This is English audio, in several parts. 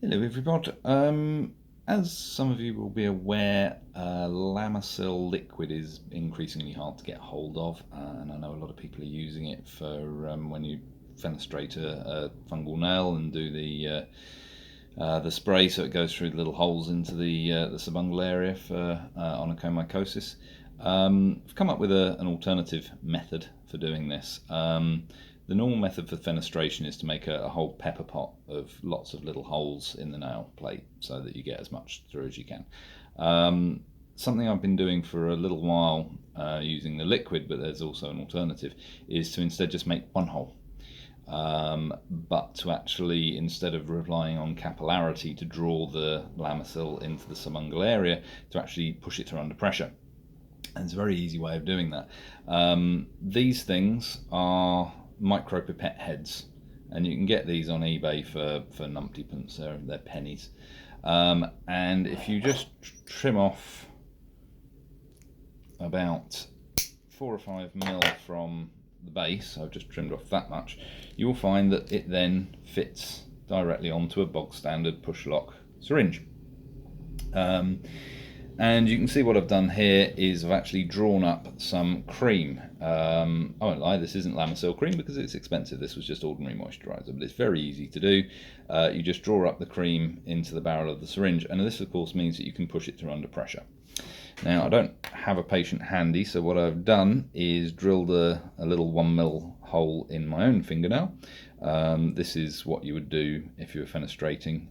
Hello everybody. As some of you will be aware, Lamisil liquid is increasingly hard to get hold of, and I know a lot of people are using it for when you fenestrate a fungal nail and do the spray, so it goes through the little holes into the subungal area for onychomycosis. I've come up with an alternative method for doing this. The normal method for fenestration is to make a whole pepper pot of lots of little holes in the nail plate so that you get as much through as you can. Something I've been doing for a little while using the liquid, but there's also an alternative, is to instead just make one hole. But to actually, instead of relying on capillarity to draw the Lamisil into the subungal area, to actually push it through under pressure. And it's a very easy way of doing that. These things are micropipette heads, and you can get these on eBay for numpty-pence. They're pennies. And if you just trim off about 4 or 5 mil from the base, I've just trimmed off that much, you'll find that it then fits directly onto a bog standard push lock syringe. And you can see what I've done here is I've actually drawn up some cream. I won't lie, this isn't Lamisil cream because it's expensive. This was just ordinary moisturiser, but it's very easy to do. You just draw up the cream into the barrel of the syringe, and this of course means that you can push it through under pressure. Now I don't have a patient handy, so what I've done is drilled a little 1 mil hole in my own fingernail. This is what you would do if you were fenestrating.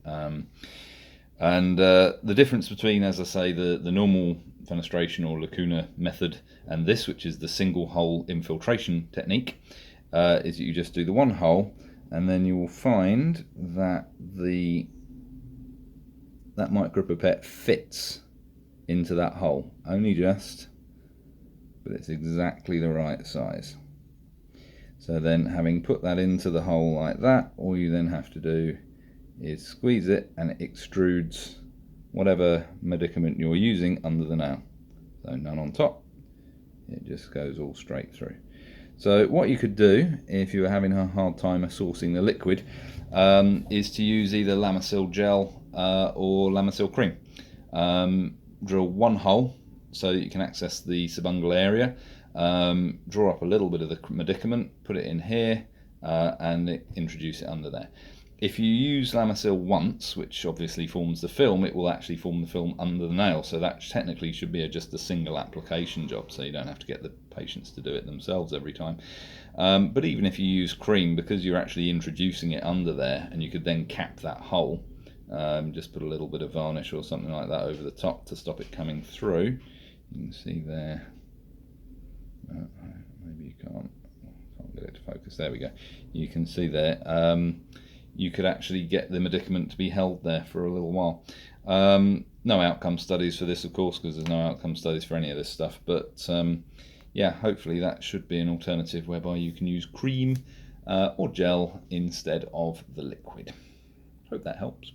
And the difference between, as I say, the normal fenestration or lacuna method and this, which is the single hole infiltration technique, is that you just do the one hole, and then you will find that that micropipette fits into that hole, only just, but it's exactly the right size. So then, having put that into the hole like that, all you then have to do is squeeze it, and it extrudes whatever medicament you're using under the nail. So none on top, it just goes all straight through. So what you could do if you were having a hard time sourcing the liquid is to use either Lamisil gel or Lamisil cream. Drill one hole so that you can access the subungal area, draw up a little bit of the medicament, put it in here, and introduce it under there. If you use Lamisil once, which obviously forms the film, it will actually form the film under the nail, so that technically should be just a single application job, so you don't have to get the patients to do it themselves every time. But even if you use cream, because you're actually introducing it under there, and you could then cap that hole, just put a little bit of varnish or something like that over the top to stop it coming through. You can see there, maybe you can't get it to focus, there we go. You can see there, you could actually get the medicament to be held there for a little while. No outcome studies for this, of course, because there's no outcome studies for any of this stuff, but yeah, hopefully that should be an alternative whereby you can use cream or gel instead of the liquid. Hope that helps.